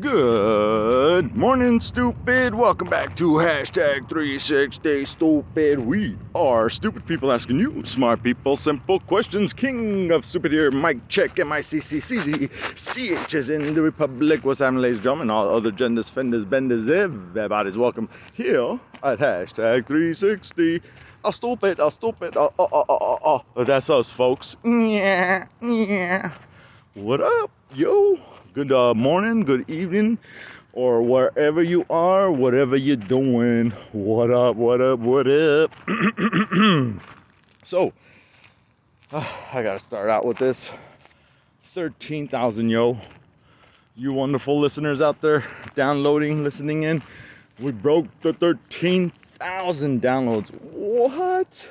Good morning, stupid. Welcome back to hashtag 360 stupid. We are stupid people asking you, smart people, simple questions. King of stupid here, Mike check, MICCCZ. CH is in the Republic. What's happening, ladies and gentlemen? All other genders, fenders, benders, everybody's welcome here at hashtag 360. Stupid, stupid. That's us, folks. Yeah, yeah. What up, yo? Good morning, good evening, or wherever you are, whatever you're doing. What up, what up, what up? So, I gotta start out with this. 13,000, yo. You wonderful listeners out there downloading, listening in. We broke the 13,000 downloads. What?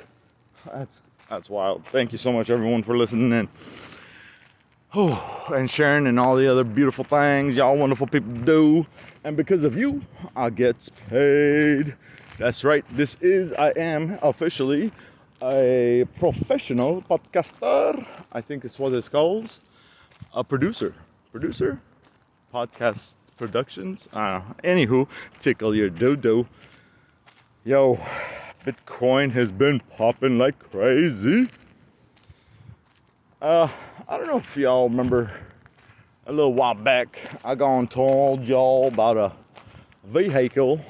That's wild. Thank you so much, everyone, for listening in. Oh, and sharing and all the other beautiful things y'all wonderful people do. And because of you, I get paid. That's right. I am officially a professional podcaster. I think it's what it's called. A producer. Podcast productions. Anywho, tickle your dodo. Yo, Bitcoin has been popping like crazy. I don't know if y'all remember a little while back, I gone told y'all about a vehicle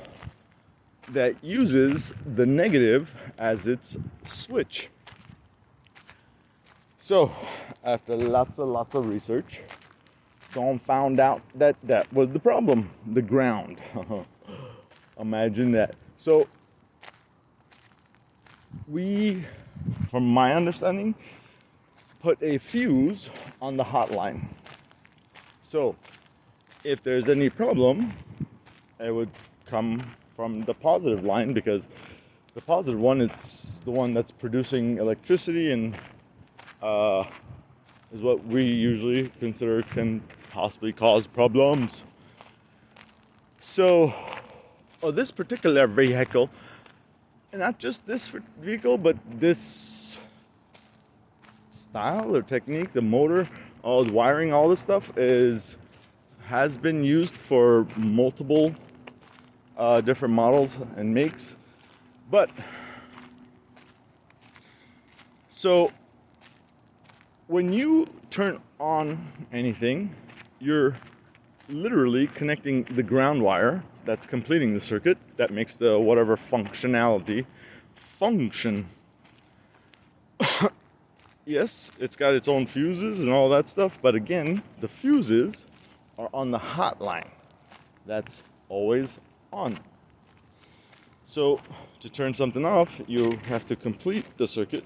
that uses the negative as its switch. So, after lots of research, Dawn found out that was the problem, the ground. Imagine that. So, we, from my understanding, put a fuse on the hotline. So if there's any problem, it would come from the positive line, because the positive one is the one that's producing electricity and is what we usually consider can possibly cause problems. So this particular vehicle, and not just this vehicle, but this style or technique, the motor, all the wiring, all this stuff has been used for multiple different models and makes. But so when you turn on anything, you're literally connecting the ground wire that's completing the circuit that makes the whatever functionality function. Yes, it's got its own fuses and all that stuff, but again, the fuses are on the hot line. That's always on. So, to turn something off, you have to complete the circuit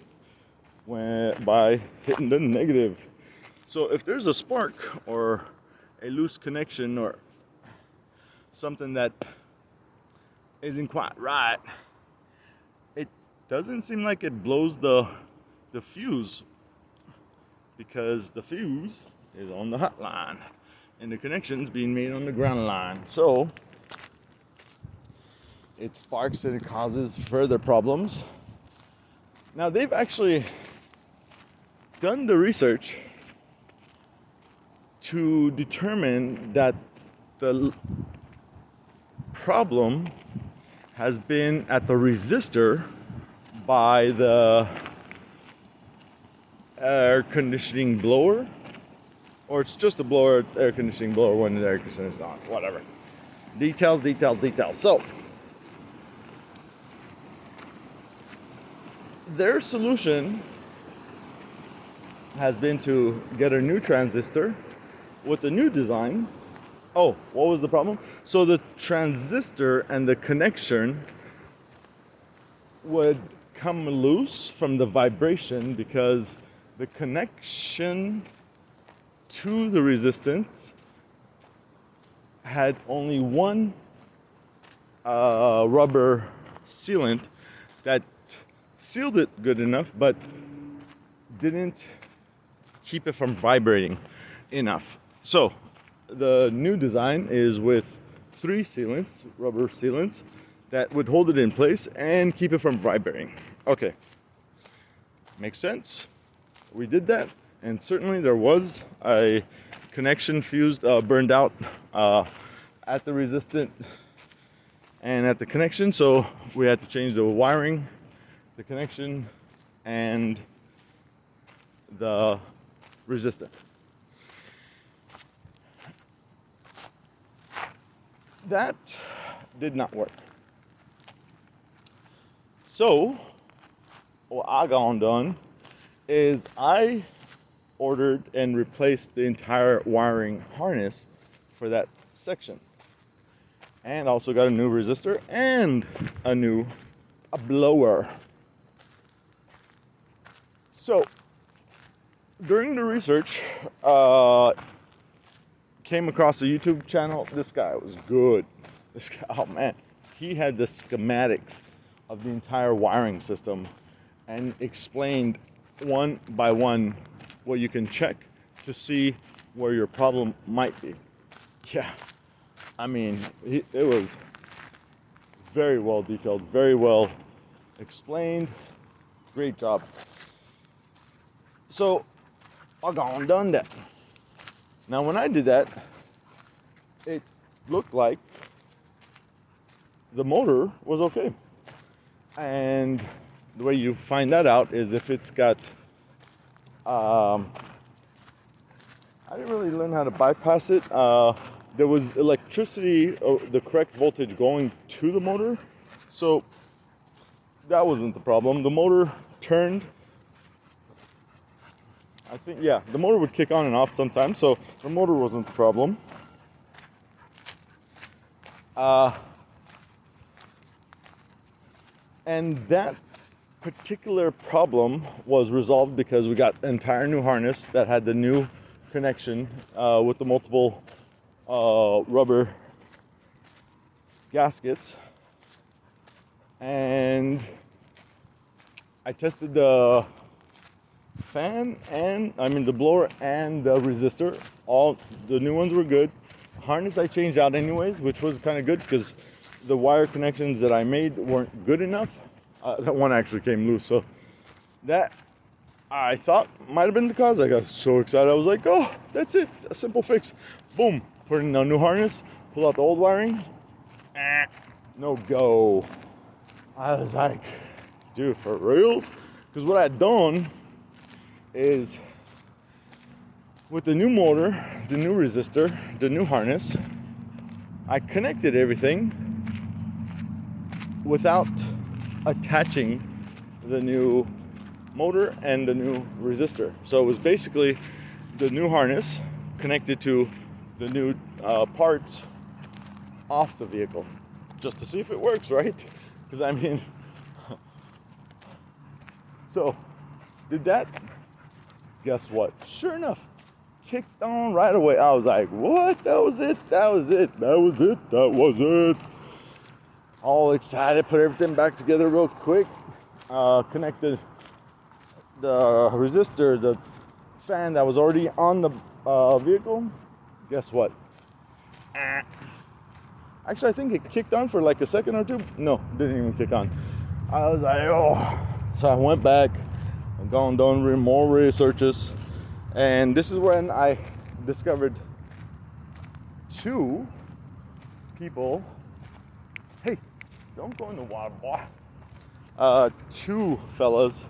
by hitting the negative. So, if there's a spark or a loose connection or something that isn't quite right, it doesn't seem like it blows the fuse, because the fuse is on the hot line and the connection's being made on the ground line. So it sparks and it causes further problems. Now they've actually done the research to determine that the problem has been at the resistor by the air conditioning blower, or it's just a blower, air conditioning blower when the air conditioner is on, whatever. Details. So their solution has been to get a new transistor with a new design. Oh, what was the problem? So the transistor and the connection would come loose from the vibration, because the connection to the resistance had only one rubber sealant that sealed it good enough, but didn't keep it from vibrating enough. So the new design is with 3 sealants, rubber sealants, that would hold it in place and keep it from vibrating. Okay, makes sense. We did that, and certainly there was a connection fused, burned out at the resistant and at the connection, so we had to change the wiring, the connection, and the resistor. That did not work. So what I got done is I ordered and replaced the entire wiring harness for that section, and also got a new resistor and a blower. So during the research, came across a YouTube channel. This guy was good. This guy, oh man, he had the schematics of the entire wiring system and explained one by one what you can check to see where your problem might be. Yeah, I mean, it was very well detailed, very well explained. Great job. So I gone done that. Now when I did that, it looked like the motor was okay. And the way you find that out is if it's got, I didn't really learn how to bypass it. There was electricity, the correct voltage going to the motor, so that wasn't the problem. The motor turned. I think, yeah, the motor would kick on and off sometimes, so the motor wasn't the problem. And that particular problem was resolved because we got an entire new harness that had the new connection with the multiple rubber gaskets. And I tested the the blower and the resistor. All the new ones were good. Harness I changed out anyways, which was kind of good because the wire connections that I made weren't good enough. That one actually came loose, so that I thought might have been the cause. I got so excited. I was like, oh, that's it, a simple fix. Boom, put in a new harness, pull out the old wiring. No go. I was like, dude, for reals? Because what I'd done is with the new motor, the new resistor, the new harness, I connected everything without attaching the new motor and the new resistor. So it was basically the new harness connected to the new parts off the vehicle, just to see if it works, right? Because I mean, so did that. Guess what? Sure enough, kicked on right away. I was like, what? That was it? That was it? That was it? That was it? All excited, put everything back together real quick. Connected the resistor, the fan that was already on the vehicle. Guess what? Actually, I think it kicked on for like a second or two. No, didn't even kick on. I was like, oh. So I went back and gone doing more researches, and this is when I discovered two people. Hey, don't go in the water, boy. Two fellas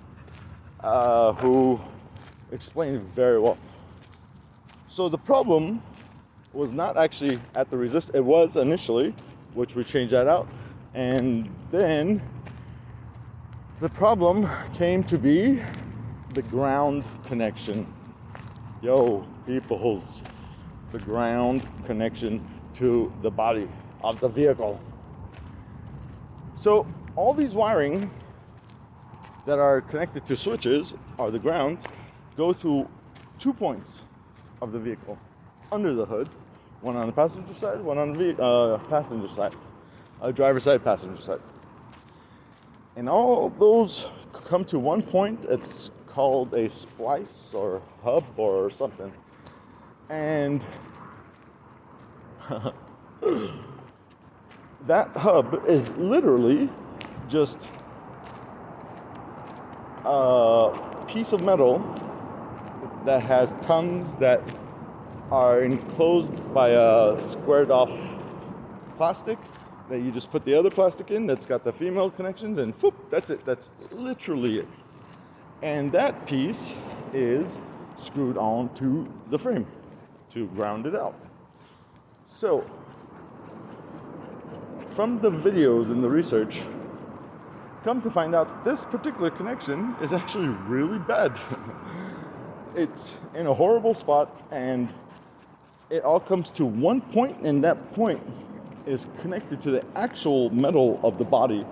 who explained it very well. So the problem was not actually at the resistor. It was initially, which we changed that out, and then the problem came to be the ground connection. Yo, peoples, the ground connection to the body of the vehicle. So all these wiring that are connected to switches, or the ground, go to 2 points of the vehicle under the hood, one on the passenger side, one on the passenger side, driver side, passenger side. And all those come to 1 point. It's called a splice or hub or something. And that hub is literally just a piece of metal that has tongues that are enclosed by a squared off plastic that you just put the other plastic in that's got the female connections, and whoop, that's it. That's literally it. And that piece is screwed onto the frame to ground it out. So, from the videos and the research, come to find out this particular connection is actually really bad. It's in a horrible spot, and it all comes to one point, and that point is connected to the actual metal of the body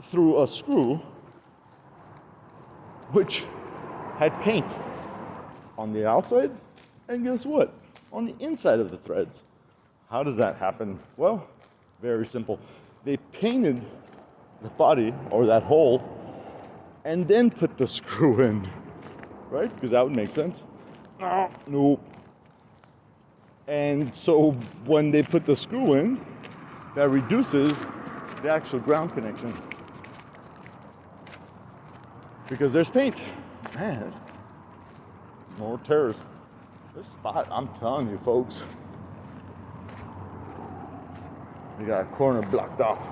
through a screw which had paint on the outside, and guess what? On the inside of the threads. How does that happen? Well, very simple. They painted the body, or that hole, and then put the screw in, right? Because that would make sense. No. And so when they put the screw in, that reduces the actual ground connection. Because there's paint. Man, more terrors. This spot, I'm telling you, folks. You got a corner blocked off.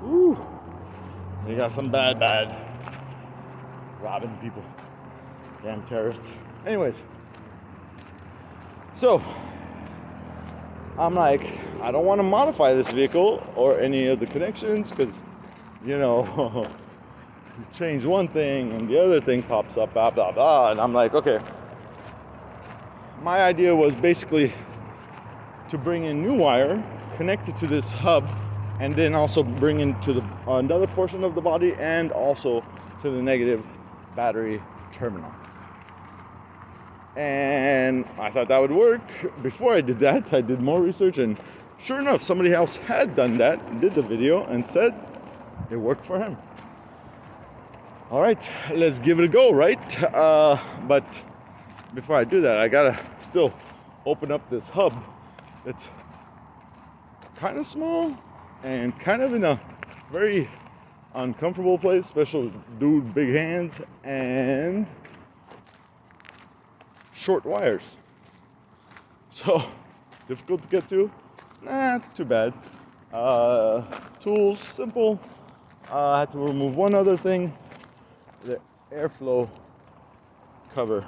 Ooh. You got some bad robbing people. Damn terrorists. Anyways. So, I'm like, I don't want to modify this vehicle or any of the connections because, you know, you change one thing and the other thing pops up, blah, blah, blah. And I'm like, okay. My idea was basically to bring in new wire, connect it to this hub, and then also bring into the another portion of the body and also to the negative battery terminal. And I thought that would work. Before I did that, I did more research, and sure enough, somebody else had done that, did the video, and said it worked for him. All right, let's give it a go, right? But before I do that, I gotta still open up this hub. It's kind of small and kind of in a very uncomfortable place, special dude, big hands, and short wires. So, difficult to get to? Nah, too bad. Tools, simple. I had to remove one other thing, the airflow cover,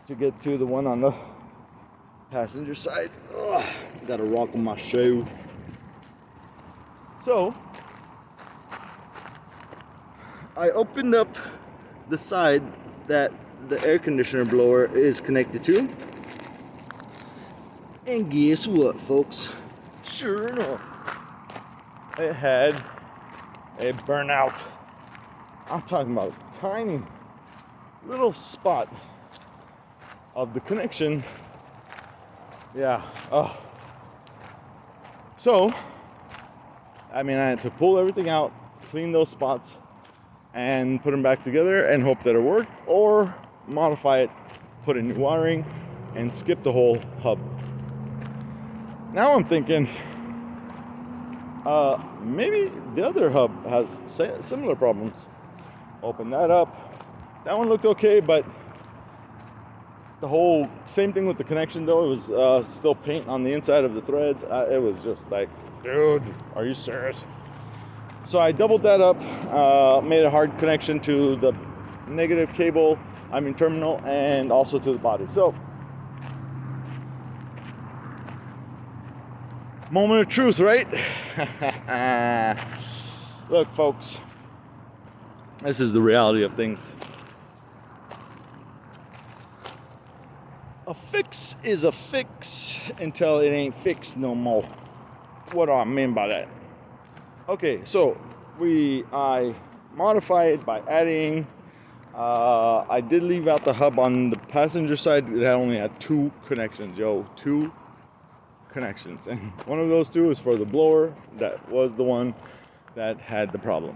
to get to the one on the passenger side. Ugh, gotta rock on my shoe. So, I opened up the side that the air conditioner blower is connected to. And guess what, folks? Sure enough, it had a burnout. I'm talking about a tiny little spot of the connection. Yeah. Oh. So, I mean, I had to pull everything out, clean those spots, and put them back together and hope that it worked, or modify it, put in new wiring, and skip the whole hub. Now I'm thinking, maybe the other hub has similar problems. Open that up. That one looked okay, but the whole same thing with the connection though. It was still paint on the inside of the threads. It was just like, dude, are you serious? So I doubled that up, made a hard connection to the negative terminal, and also to the body. So, moment of truth, right? Look, folks, this is the reality of things. A fix is a fix until it ain't fixed no more. What do I mean by that? Okay, so I modified by adding, I did leave out the hub on the passenger side. It only had two connections, two connections. And one of those two is for the blower. That was the one that had the problem.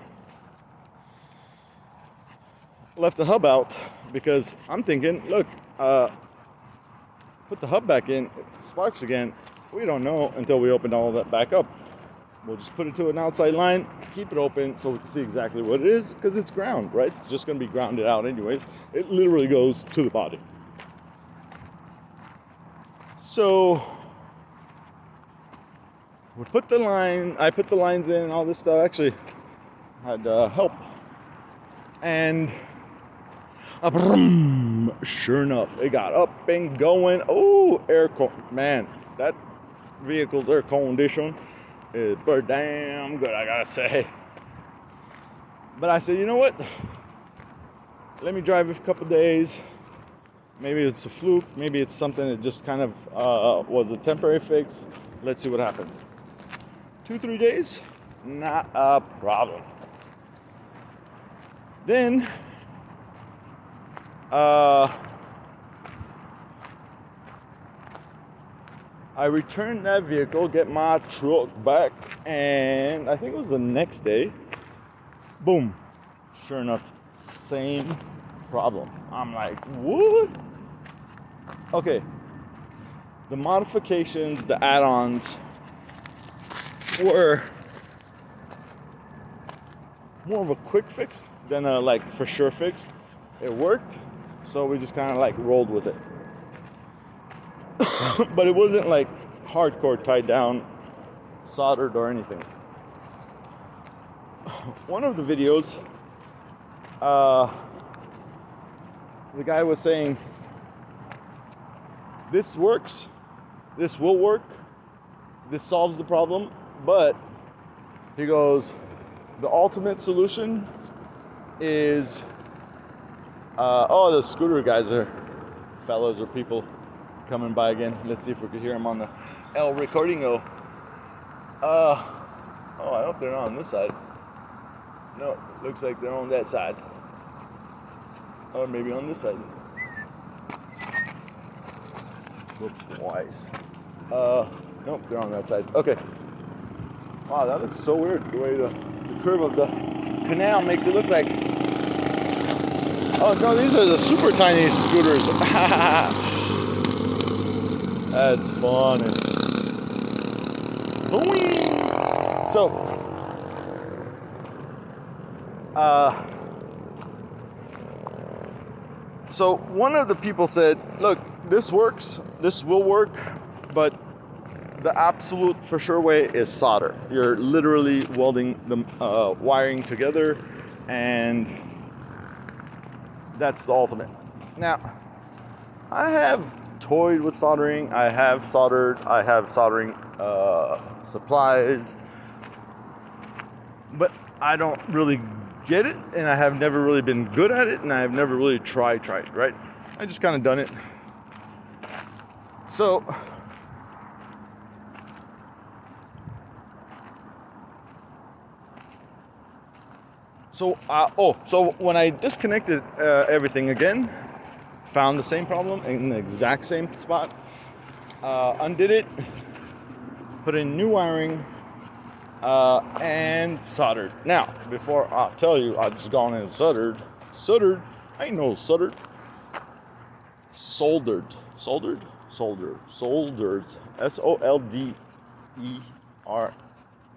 Left the hub out because I'm thinking, look, put the hub back in, it sparks again. We don't know until we open all that back up. We'll just put it to an outside line, keep it open so we can see exactly what it is, because it's ground, right? It's just going to be grounded out anyways. It literally goes to the body. So I put the lines in and all this stuff. Actually, had help. And sure enough, it got up and going. Oh, man, that vehicle's air condition is pretty damn good, I gotta say. But I said, you know what? Let me drive it for a couple days. Maybe it's a fluke. Maybe it's something that just kind of was a temporary fix. Let's see what happens. 2-3 days, not a problem. Then I returned that vehicle, get my truck back, and I think it was the next day. Boom. Sure enough, same problem. I'm like, what? Okay. The modifications, the add-ons were more of a quick fix than a like for sure fix. It worked, so we just kind of like rolled with it. But it wasn't like hardcore tied down, soldered or anything. One of the videos, the guy was saying, this works, this will work, this solves the problem, but he goes, the ultimate solution is, the scooter guys are fellows or people coming by again. Let's see if we could hear them on the L recording. I hope they're not on this side. No, looks like they're on that side. Or maybe on this side. Look twice. Nope, they're on that side. Okay. Wow, that looks so weird. The way the curve of the canal makes it look like. Oh no, these are the super tiny scooters. That's funny. Boing. So one of the people said, look, this works, this will work, but the absolute for sure way is solder. You're literally welding the wiring together, and that's the ultimate. Now, I have toyed with soldering, I have soldered, I have soldering supplies, but I don't really get it, and I have never really been good at it, and I have never really tried, right? I just kind of done it. So when I disconnected everything again, found the same problem in the exact same spot, undid it, put in new wiring, and soldered. Now, before I tell you, I just gone and soldered. I ain't no soldered. Soldered. SOLDER.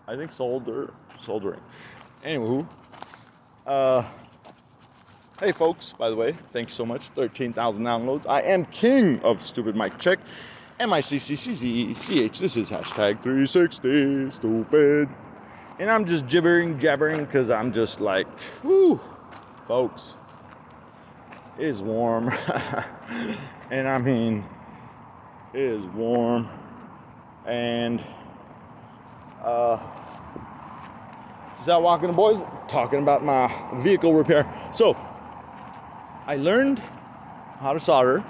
I think soldering. Anywho, hey folks, by the way, thanks so much. 13,000 downloads. I am king of stupid mic check. MICCCCECH. This is hashtag 360 stupid. And I'm just jabbering because I'm just like, whoo, folks, it is warm. And I mean, it is warm. And just out walking the boys, talking about my vehicle repair. So I learned how to solder.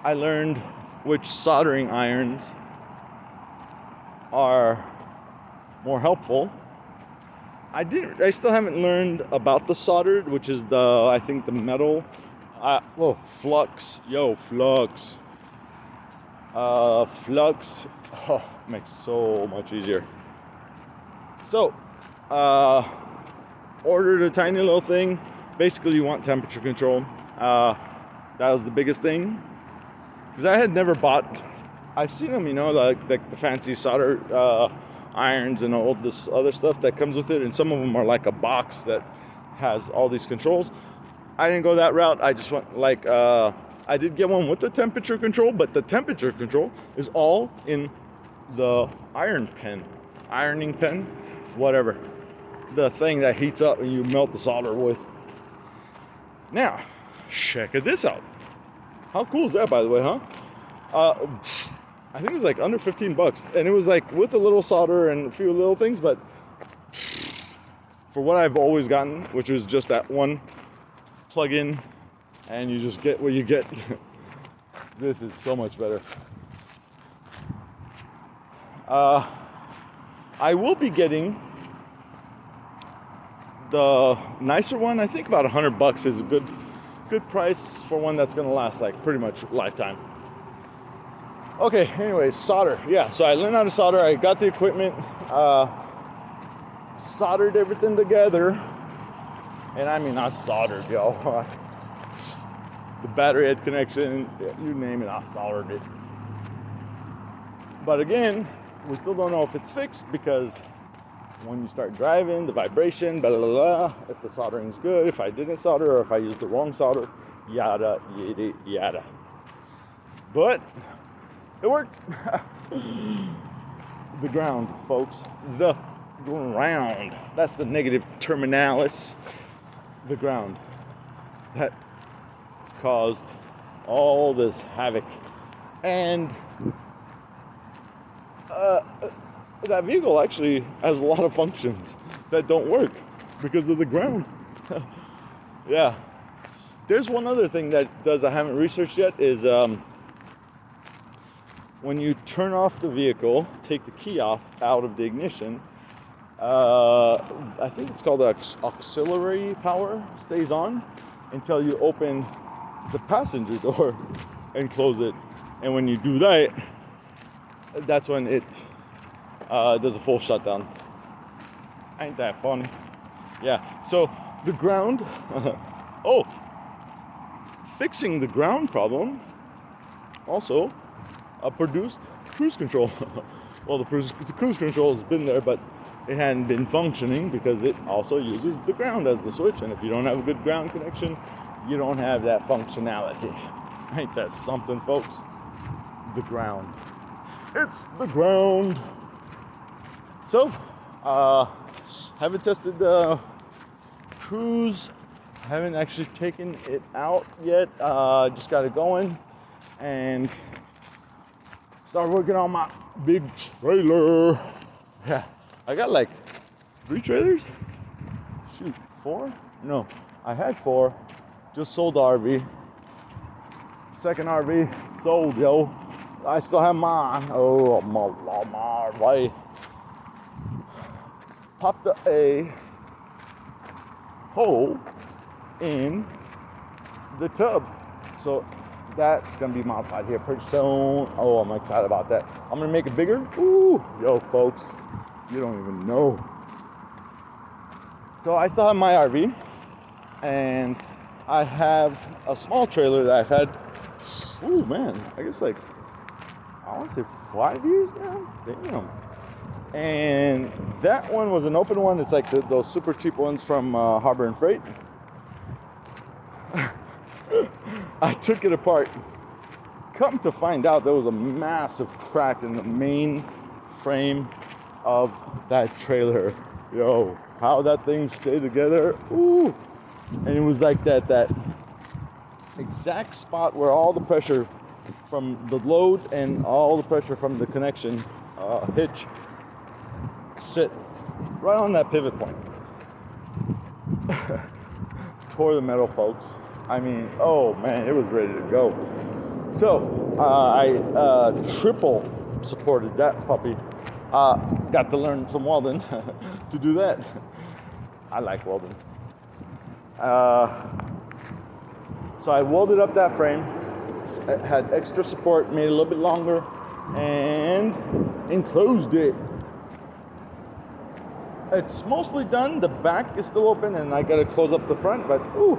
I learned which soldering irons are more helpful. I still haven't learned about the soldered, which is I think the metal. Flux. Flux. Oh, makes it so much easier. So, ordered a tiny little thing. Basically, you want temperature control. That was the biggest thing. Because I had never bought. I've seen them, like the fancy solder irons and all this other stuff that comes with it. And some of them are like a box that has all these controls. I didn't go that route. I just went like I did get one with the temperature control, but the temperature control is all in the ironing pen, whatever. The thing that heats up and you melt the solder with. Now, check this out. How cool is that, by the way, huh? I think it was like under 15 bucks. And it was like with a little solder and a few little things, but for what I've always gotten, which is just that one plug-in, and you just get what you get. This is so much better. I will be getting the nicer one. I think about $100 is a good price for one that's gonna last like pretty much lifetime. Okay, anyways, solder. Yeah, so I learned how to solder. I got the equipment, soldered everything together, and I mean I soldered, yo. The battery head connection, you name it, I soldered it. But again, we still don't know if it's fixed, because when you start driving, the vibration, blah, blah, blah, if the soldering's good, if I didn't solder, or if I used the wrong solder, yada, yada, yada. But it worked. The ground, folks. The ground. That's the negative terminalis. The ground. That caused all this havoc. And that vehicle actually has a lot of functions that don't work because of the ground. Yeah. There's one other thing that I haven't researched yet, is when you turn off the vehicle, take the key out of the ignition, I think it's called auxiliary power, stays on until you open the passenger door and close it. And when you do that, that's when it does a full shutdown. Ain't that funny? Yeah, so the ground, fixing the ground problem also produced cruise control. Well, the cruise control has been there, but it hadn't been functioning because it also uses the ground as the switch. And if you don't have a good ground connection, you don't have that functionality. Ain't that something, folks? The ground. It's the ground. So, haven't tested the cruise. Haven't actually taken it out yet. Just got it going and started working on my big trailer. Yeah, I got like 3 trailers. Shoot, 4? No, I had 4. Just sold the RV. Second RV sold, yo. I still have mine. Oh, my way. Popped a hole in the tub, so that's gonna be modified here pretty soon. Oh, I'm excited about that. I'm gonna make it bigger. Ooh, yo, folks, you don't even know. So I still have my RV, and I have a small trailer that I've had. Ooh, man, I guess like I want to say 5 years now. Damn. And that one was an open one. It's like those super cheap ones from Harbor and Freight. I took it apart. Come to find out, there was a massive crack in the main frame of that trailer. Yo, how that thing stayed together. Ooh. And it was like that exact spot where all the pressure from the load and all the pressure from the connection hitch sit right on that pivot point. Tore the metal, folks. I mean, oh man, it was ready to go. So I triple supported that puppy. Got to learn some welding to do that. I like welding. So I welded up that frame. It had extra support, made it a little bit longer, and enclosed it. It's mostly done. The back is still open, and I gotta close up the front. But ooh,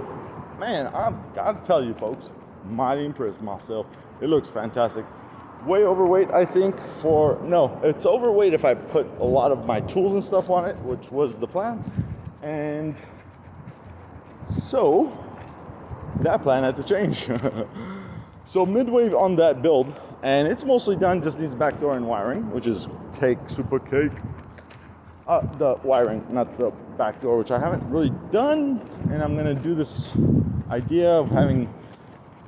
man, I've gotta tell you, folks, mighty impressed myself. It looks fantastic. Way overweight, I think. No, it's overweight if I put a lot of my tools and stuff on it, which was the plan. And so that plan had to change. So midway on that build, and it's mostly done, just needs back door and wiring, which is cake, super cake. The wiring, not the back door, which I haven't really done, and I'm gonna do this idea of having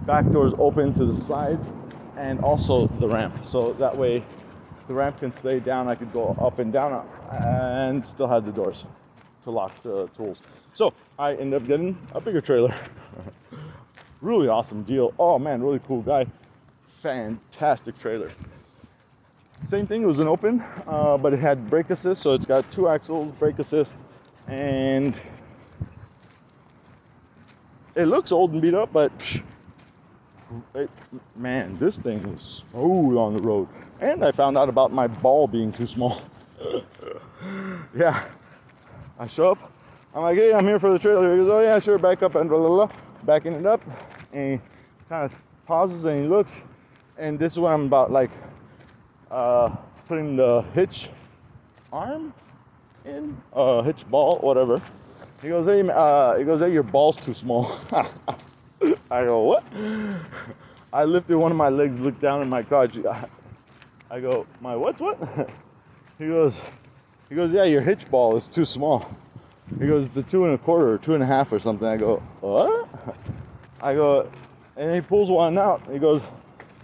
back doors open to the sides and also the ramp, so that way the ramp can stay down, I could go up and down and still have the doors to lock the tools. So I ended up getting a bigger trailer. Really awesome deal. Oh man, really cool guy. Fantastic trailer. Same thing, it was an open, but it had brake assist, so it's got 2 axles, brake assist, and it looks old and beat up, but man, this thing is smooth on the road. And I found out about my ball being too small. Yeah, I show up, I'm like, hey, I'm here for the trailer. He goes, oh yeah, sure, back up, and blah, blah, blah. Backing it up, and he kind of pauses and he looks, and this is what I'm about, like putting the hitch arm in, hitch ball, whatever. He goes, hey, your ball's too small. I go, what? I lifted one of my legs, looked down in my crotch. I go, my what? He goes, yeah, your hitch ball is too small. He goes, it's a 2 1/4 or 2 1/2 or something. I go, what? I go, and he pulls one out. He goes,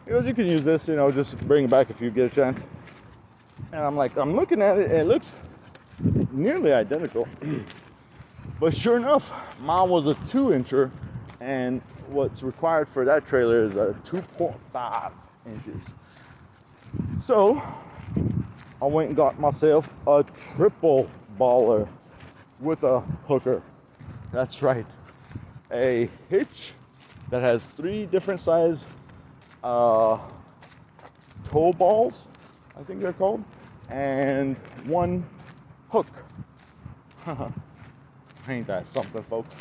you can use this, just bring it back if you get a chance. And I'm like, I'm looking at it, and it looks nearly identical. But sure enough, mine was a 2-incher, and what's required for that trailer is a 2.5 inches. So I went and got myself a triple baller with a hooker. That's right, a hitch that has 3 different size toe balls, I think they're called, and 1 hook. Ain't that something, folks?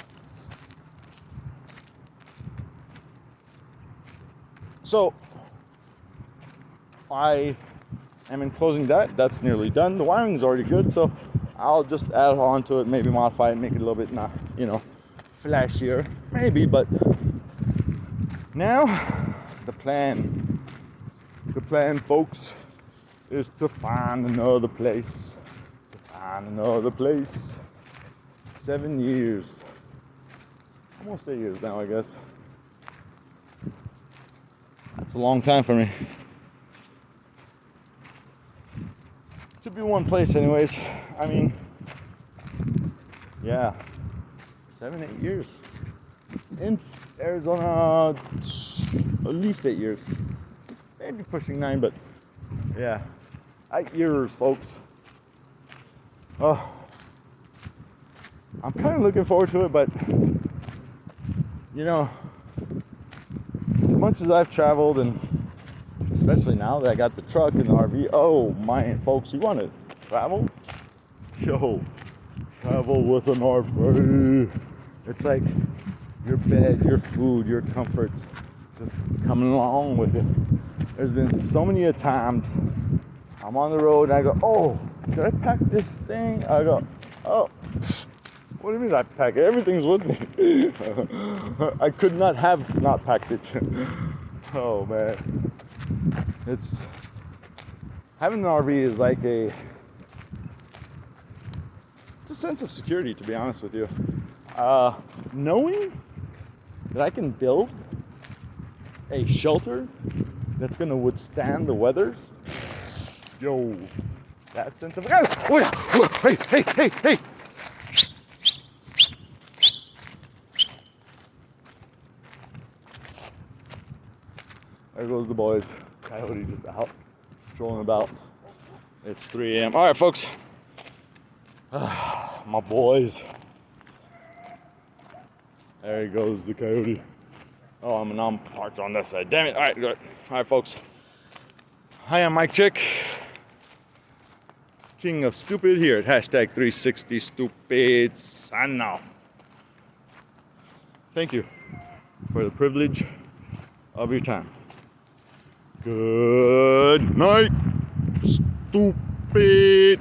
So I am enclosing that. That's nearly done. The wiring's already good, so I'll just add on to it, maybe modify it, make it a little bit, flashier, maybe. But now the plan, folks, is to find another place. 7 years, almost 8 years now, I guess. That's a long time for me to be one place, anyways. I mean, yeah, 7, 8 years in Arizona, at least 8 years, maybe pushing 9, but yeah, 8 years, folks. Oh, I'm kind of looking forward to it, but as much as I've traveled, and especially now that I got the truck and the RV, oh man, folks, you want to travel? Yo, travel with an RV. It's like your bed, your food, your comforts just coming along with it. There's been so many times I'm on the road and I go, oh, did I pack this thing? I go, oh, what do you mean I pack it? Everything's with me. I could not have not packed it. Oh man. It's having an RV is like it's a sense of security, to be honest with you. Knowing that I can build a shelter that's gonna withstand the weathers. Yo, that sense of hey. There goes the boys. Coyote just out, strolling about. It's 3 a.m. All right, folks. My boys. There he goes, the coyote. Oh, I'm parked on this side. Damn it. All right, good. All right, folks. Hi, I'm Mike Chick, King of Stupid here at #360Stupid. Signing off. Thank you for the privilege of your time. Good night, stupid.